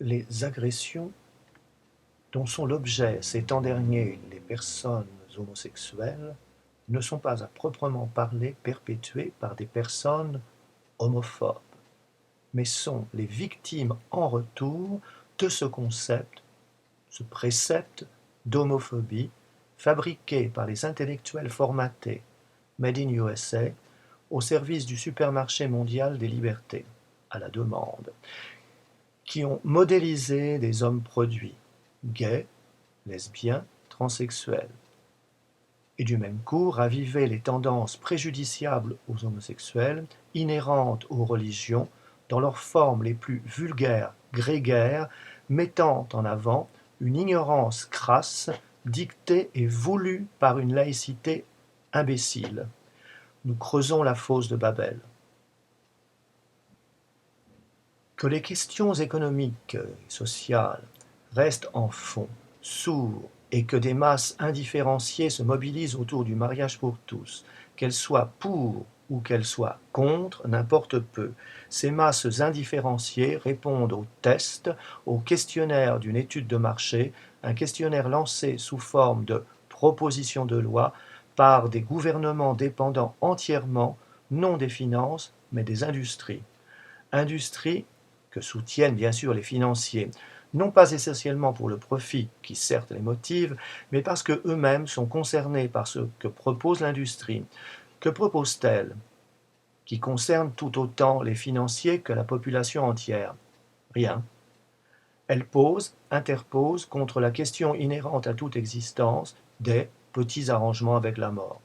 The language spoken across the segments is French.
Les agressions dont sont l'objet ces temps derniers les personnes homosexuelles ne sont pas à proprement parler perpétuées par des personnes homophobes, mais sont les victimes en retour de ce concept, ce précepte d'homophobie fabriqué par les intellectuels formatés Made in USA au service du supermarché mondial des libertés, à la demande, qui ont modélisé des hommes produits, gays, lesbiens, transsexuels, et du même coup raviver les tendances préjudiciables aux homosexuels, inhérentes aux religions, dans leurs formes les plus vulgaires, grégaires, mettant en avant une ignorance crasse, dictée et voulue par une laïcité imbécile. Nous creusons la fosse de Babel. Que les questions économiques et sociales restent en fond, sourds, et que des masses indifférenciées se mobilisent autour du mariage pour tous, qu'elles soient pour ou qu'elles soient contre, n'importe peu. Ces masses indifférenciées répondent aux tests, au questionnaire d'une étude de marché, un questionnaire lancé sous forme de proposition de loi par des gouvernements dépendant entièrement, non des finances, mais des industries. Industries que soutiennent bien sûr les financiers, non pas essentiellement pour le profit, qui certes les motive, mais parce qu'eux-mêmes sont concernés par ce que propose l'industrie. Que propose-t-elle, qui concerne tout autant les financiers que la population entière? Rien. Elle pose, interpose contre la question inhérente à toute existence des petits arrangements avec la mort.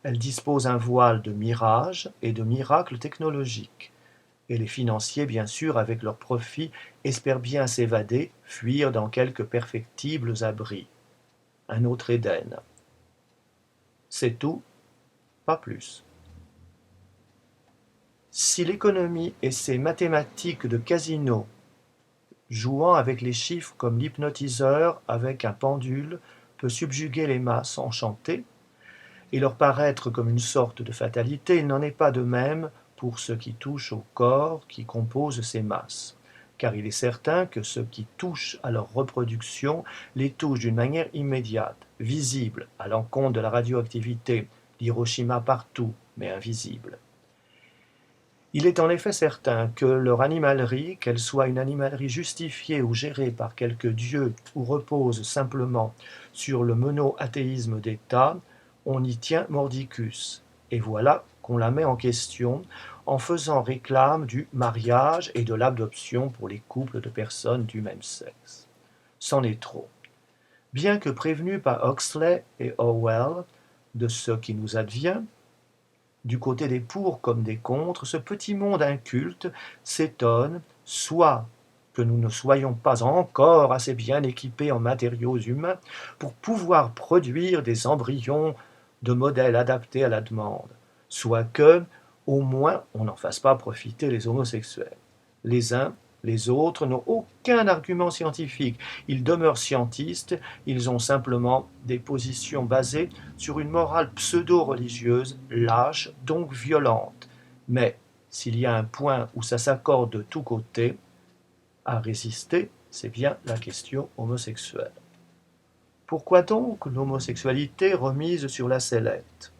Elle dispose un voile de mirages et de miracles technologiques. Et les financiers, bien sûr, avec leurs profits, espèrent bien s'évader, fuir dans quelques perfectibles abris. Un autre Éden. C'est tout, pas plus. Si l'économie et ses mathématiques de casino, jouant avec les chiffres comme l'hypnotiseur avec un pendule, peut subjuguer les masses enchantées, et leur paraître comme une sorte de fatalité, il n'en est pas de même pour ce qui touche au corps qui compose ces masses. Car il est certain que ce qui touche à leur reproduction les touche d'une manière immédiate, visible, à l'encontre de la radioactivité, l'Hiroshima partout, mais invisible. Il est en effet certain que leur animalerie, qu'elle soit une animalerie justifiée ou gérée par quelque dieu ou repose simplement sur le mono-athéisme d'État, on y tient mordicus. Et voilà qu'on la met en question en faisant réclame du mariage et de l'adoption pour les couples de personnes du même sexe. C'en est trop. Bien que prévenus par Huxley et Orwell de ce qui nous advient, du côté des pour comme des contre, ce petit monde inculte s'étonne soit que nous ne soyons pas encore assez bien équipés en matériaux humains pour pouvoir produire des embryons de modèles adaptés à la demande, soit que, au moins, on n'en fasse pas profiter les homosexuels. Les uns, les autres n'ont aucun argument scientifique. Ils demeurent scientistes, ils ont simplement des positions basées sur une morale pseudo-religieuse, lâche, donc violente. Mais s'il y a un point où ça s'accorde de tous côtés, à résister, c'est bien la question homosexuelle. Pourquoi donc l'homosexualité remise sur la sellette?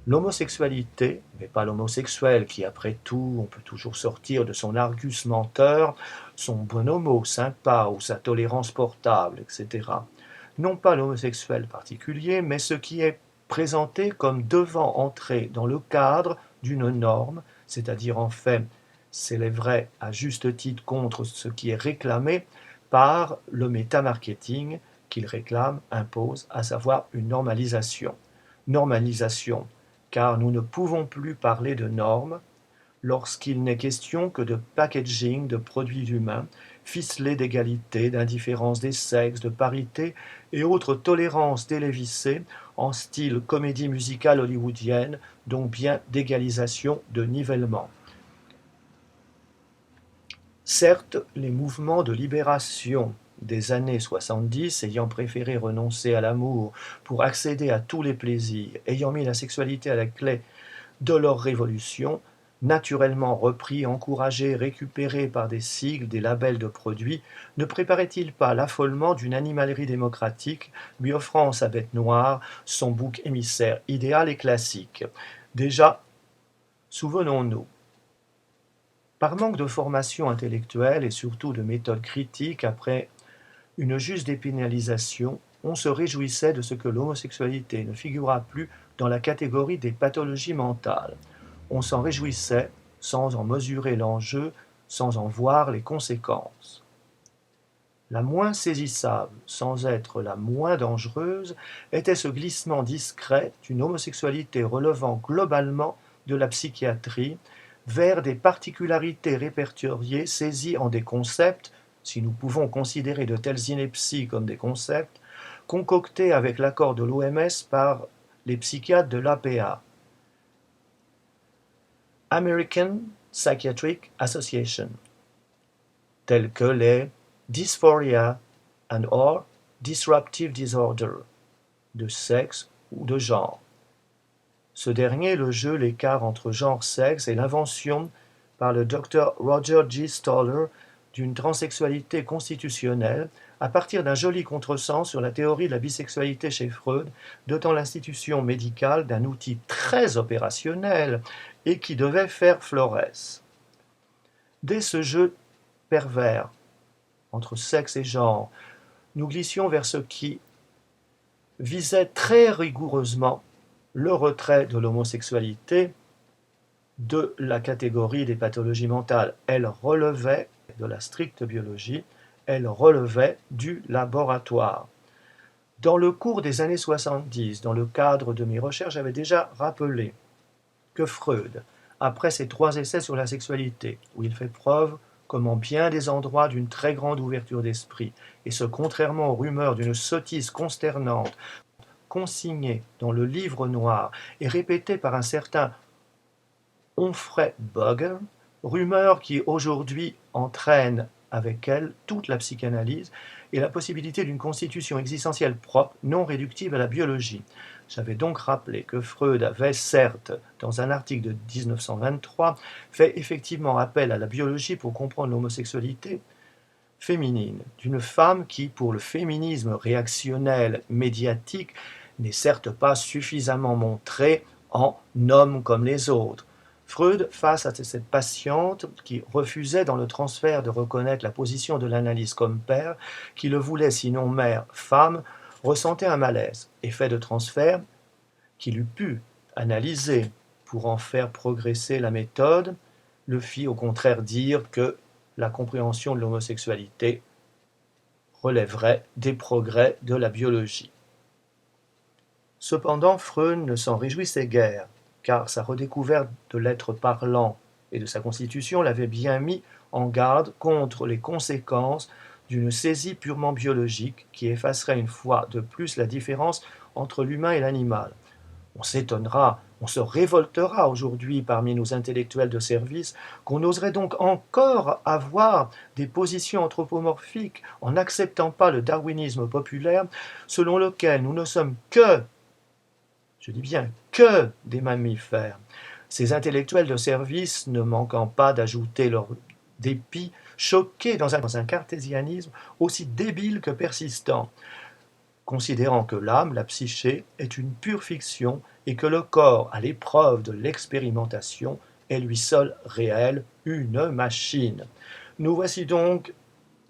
L'homosexualité, mais pas l'homosexuel qui, après tout, on peut toujours sortir de son argus menteur, son bon homo sympa ou sa tolérance portable, etc. Non pas l'homosexuel particulier, mais ce qui est présenté comme devant entrer dans le cadre d'une norme, c'est-à-dire en fait s'élèverait à juste titre contre ce qui est réclamé par le métamarketing qu'il réclame, impose, à savoir une normalisation. Normalisation car nous ne pouvons plus parler de normes lorsqu'il n'est question que de packaging de produits humains, ficelés d'égalité, d'indifférence des sexes, de parité et autres tolérances délévissées en style comédie musicale hollywoodienne, donc bien d'égalisation, de nivellement. Certes, les mouvements de libération des années 70, ayant préféré renoncer à l'amour pour accéder à tous les plaisirs, ayant mis la sexualité à la clé de leur révolution, naturellement repris, encouragé, récupéré par des sigles, des labels de produits, ne préparait-il pas l'affolement d'une animalerie démocratique lui offrant en sa bête noire son bouc émissaire idéal et classique? Déjà, souvenons-nous, par manque de formation intellectuelle et surtout de méthode critique, après une juste dépénalisation, on se réjouissait de ce que l'homosexualité ne figurât plus dans la catégorie des pathologies mentales. On s'en réjouissait sans en mesurer l'enjeu, sans en voir les conséquences. La moins saisissable, sans être la moins dangereuse, était ce glissement discret d'une homosexualité relevant globalement de la psychiatrie vers des particularités répertoriées saisies en des concepts, si nous pouvons considérer de telles inepties comme des concepts, concoctés avec l'accord de l'OMS par les psychiatres de l'APA, American Psychiatric Association, tels que les dysphoria and or disruptive disorder, de sexe ou de genre. Ce dernier, le jeu, l'écart entre genre-sexe et l'invention par le Dr Roger G. Stoller d'une transsexualité constitutionnelle à partir d'un joli contresens sur la théorie de la bisexualité chez Freud, dotant l'institution médicale d'un outil très opérationnel et qui devait faire florès. Dès ce jeu pervers entre sexe et genre, nous glissions vers ce qui visait très rigoureusement le retrait de l'homosexualité de la catégorie des pathologies mentales. Elle relevait de la stricte biologie, elle relevait du laboratoire. Dans le cours des années 70, dans le cadre de mes recherches, j'avais déjà rappelé que Freud, après ses 3 essais sur la sexualité, où il fait preuve comme en bien des endroits d'une très grande ouverture d'esprit, et ce contrairement aux rumeurs d'une sottise consternante, consignée dans le livre noir et répétée par un certain Humphrey Bogart, rumeur qui aujourd'hui entraîne avec elle toute la psychanalyse et la possibilité d'une constitution existentielle propre, non réductible à la biologie. J'avais donc rappelé que Freud avait, certes, dans un article de 1923, fait effectivement appel à la biologie pour comprendre l'homosexualité féminine, d'une femme qui, pour le féminisme réactionnel médiatique, n'est certes pas suffisamment montrée en homme comme les autres. Freud, face à cette patiente qui refusait dans le transfert de reconnaître la position de l'analyse comme père, qui le voulait sinon mère, femme, ressentait un malaise. Effet de transfert qu'il eût pu analyser pour en faire progresser la méthode, le fit au contraire dire que la compréhension de l'homosexualité relèverait des progrès de la biologie. Cependant, Freud ne s'en réjouissait guère, car sa redécouverte de l'être parlant et de sa constitution l'avait bien mis en garde contre les conséquences d'une saisie purement biologique qui effacerait une fois de plus la différence entre l'humain et l'animal. On s'étonnera, on se révoltera aujourd'hui parmi nos intellectuels de service qu'on oserait donc encore avoir des positions anthropomorphiques en n'acceptant pas le darwinisme populaire selon lequel nous ne sommes que, je dis bien que des mammifères. Ces intellectuels de service ne manquant pas d'ajouter leur dépit, choqués dans un cartésianisme aussi débile que persistant, considérant que l'âme, la psyché, est une pure fiction et que le corps, à l'épreuve de l'expérimentation, est lui seul réel, une machine. Nous voici donc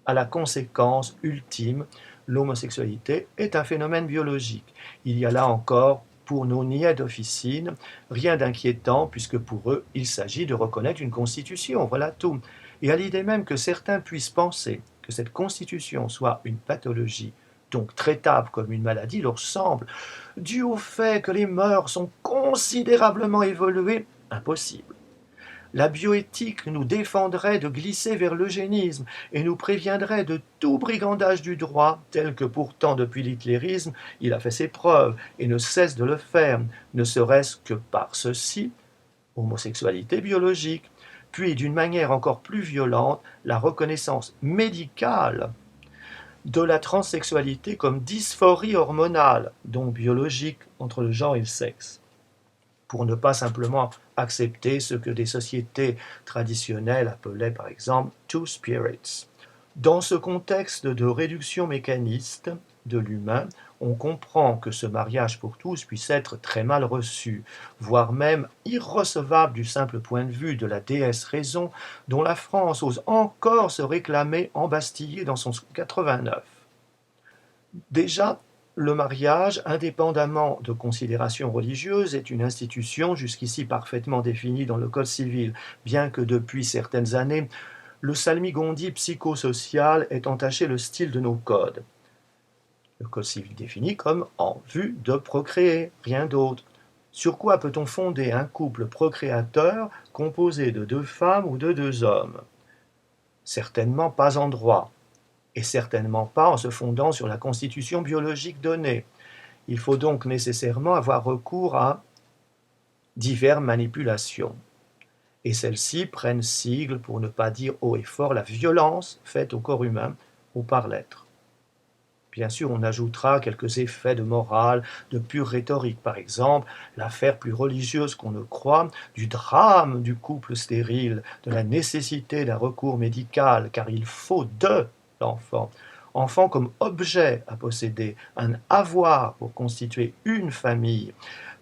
à la conséquence ultime, l'homosexualité est un phénomène biologique. Il y a là encore, pour nos niais d'officine, rien d'inquiétant, puisque pour eux, il s'agit de reconnaître une constitution, voilà tout. Et à l'idée même que certains puissent penser que cette constitution soit une pathologie, donc traitable comme une maladie, leur semble, dû au fait que les mœurs sont considérablement évoluées, impossible. La bioéthique nous défendrait de glisser vers l'eugénisme et nous préviendrait de tout brigandage du droit, tel que pourtant depuis l'hitlérisme il a fait ses preuves et ne cesse de le faire, ne serait-ce que par ceci, homosexualité biologique, puis d'une manière encore plus violente, la reconnaissance médicale de la transsexualité comme dysphorie hormonale, donc biologique entre le genre et le sexe, pour ne pas simplement accepter ce que des sociétés traditionnelles appelaient par exemple two spirits. Dans ce contexte de réduction mécaniste de l'humain, on comprend que ce mariage pour tous puisse être très mal reçu, voire même irrecevable du simple point de vue de la déesse raison, dont la France ose encore se réclamer embastillée dans son 89. Déjà, le mariage, indépendamment de considérations religieuses, est une institution jusqu'ici parfaitement définie dans le Code civil, bien que depuis certaines années, le salmigondis psychosocial ait entaché le style de nos codes. Le Code civil définit comme en vue de procréer, rien d'autre. Sur quoi peut-on fonder un couple procréateur composé de 2 femmes ou de 2 hommes? Certainement pas en droit, et certainement pas en se fondant sur la constitution biologique donnée. Il faut donc nécessairement avoir recours à diverses manipulations. Et celles-ci prennent sigle, pour ne pas dire haut et fort, la violence faite au corps humain ou par l'être. Bien sûr, on ajoutera quelques effets de morale, de pure rhétorique, par exemple, l'affaire plus religieuse qu'on ne croit, du drame du couple stérile, de la nécessité d'un recours médical, car il faut de l'enfant. Enfant comme objet à posséder, un avoir pour constituer une famille.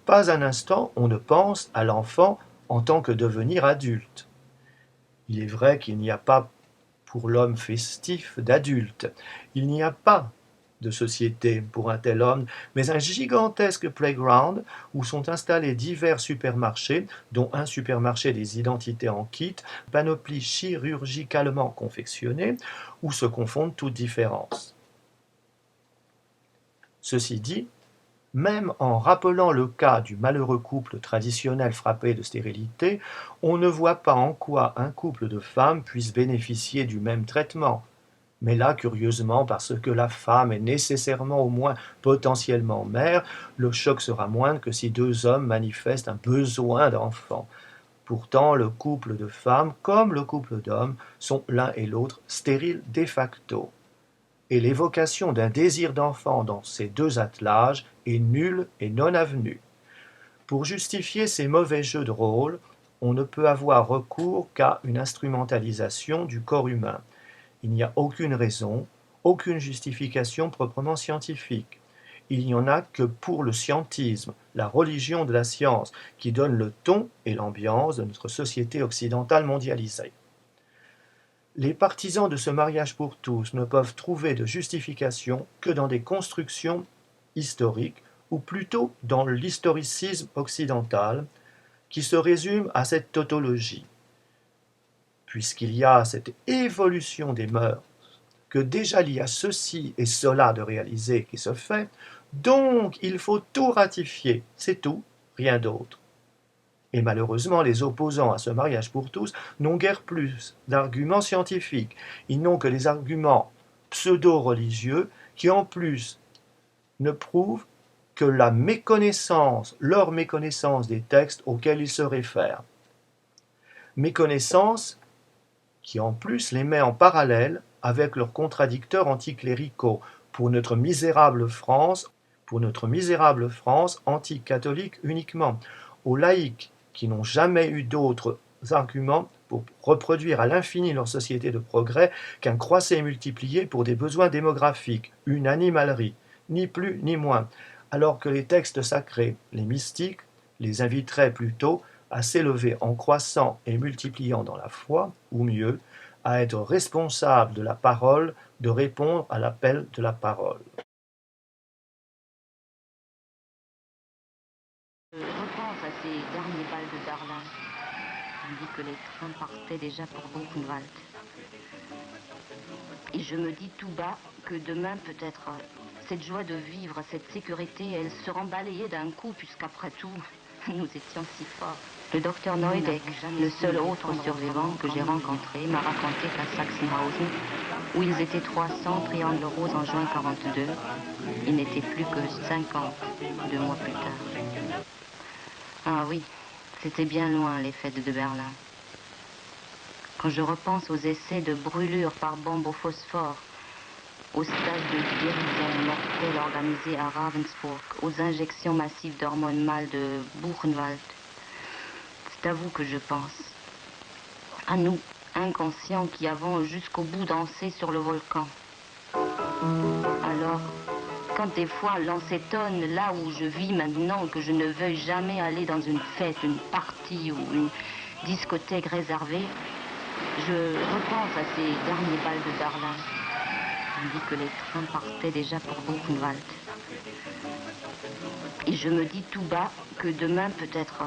Pas un instant on ne pense à l'enfant en tant que devenir adulte. Il est vrai qu'il n'y a pas pour l'homme festif d'adulte. Il n'y a pas de société pour un tel homme, mais un gigantesque playground où sont installés divers supermarchés, dont un supermarché des identités en kit, panoplie chirurgicalement confectionnée, où se confondent toutes différences. Ceci dit, même en rappelant le cas du malheureux couple traditionnel frappé de stérilité, on ne voit pas en quoi un couple de femmes puisse bénéficier du même traitement. Mais là, curieusement, parce que la femme est nécessairement au moins potentiellement mère, le choc sera moindre que si 2 hommes manifestent un besoin d'enfant. Pourtant, le couple de femmes, comme le couple d'hommes, sont l'un et l'autre stériles de facto. Et l'évocation d'un désir d'enfant dans ces 2 attelages est nulle et non avenue. Pour justifier ces mauvais jeux de rôle, on ne peut avoir recours qu'à une instrumentalisation du corps humain. Il n'y a aucune raison, aucune justification proprement scientifique. Il n'y en a que pour le scientisme, la religion de la science, qui donne le ton et l'ambiance de notre société occidentale mondialisée. Les partisans de ce mariage pour tous ne peuvent trouver de justification que dans des constructions historiques, ou plutôt dans l'historicisme occidental, qui se résume à cette tautologie. Puisqu'il y a cette évolution des mœurs, que déjà il y a ceci et cela de réaliser qui se fait, donc il faut tout ratifier, c'est tout, rien d'autre. Et malheureusement, les opposants à ce mariage pour tous n'ont guère plus d'arguments scientifiques, ils n'ont que des arguments pseudo-religieux qui en plus ne prouvent que leur méconnaissance des textes auxquels ils se réfèrent. Méconnaissance qui en plus les met en parallèle avec leurs contradicteurs anticléricaux pour notre misérable France anti-catholique uniquement, aux laïcs qui n'ont jamais eu d'autres arguments pour reproduire à l'infini leur société de progrès qu'un croisé multiplié pour des besoins démographiques, une animalerie, ni plus ni moins, alors que les textes sacrés, les mystiques, les inviteraient plutôt à s'élever en croissant et multipliant dans la foi, ou mieux, à être responsables de la parole, de répondre à l'appel de la parole. Je repense à ces derniers bals de Darlin. On dit que les trains partaient déjà pour Buchenwald. Et je me dis tout bas que demain peut-être cette joie de vivre, cette sécurité, elle sera balayée d'un coup puisqu'après tout, nous étions si forts. Le docteur Neudeck, le seul autre survivant que j'ai rencontré, m'a raconté qu'à Sachsenhausen, où ils étaient 300 triangles roses en juin 42, ils n'étaient plus que 50 2 mois plus tard. Ah oui, c'était bien loin les fêtes de Berlin. Quand je repense aux essais de brûlure par bombe au phosphore, aux stages de guérison mortelle organisés à Ravensburg, aux injections massives d'hormones mâles de Buchenwald, à vous que je pense. À nous, inconscients, qui avons jusqu'au bout dansé sur le volcan. Alors, quand des fois l'on s'étonne là où je vis maintenant que je ne veuille jamais aller dans une fête, une partie ou une discothèque réservée, je repense à ces derniers bals de Darlin, tandis que les trains partaient déjà pour Buchenwald. Et je me dis tout bas que demain peut-être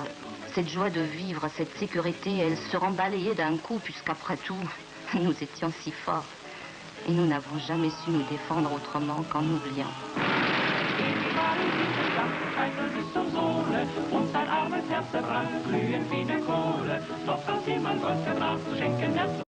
cette joie de vivre, cette sécurité, elle sera balayée d'un coup puisqu'après tout, nous étions si forts. Et nous n'avons jamais su nous défendre autrement qu'en oubliant. Uns ein armes Herz zerbrach, glühen wie ne Kohle, doch als jemand was gebracht, schenken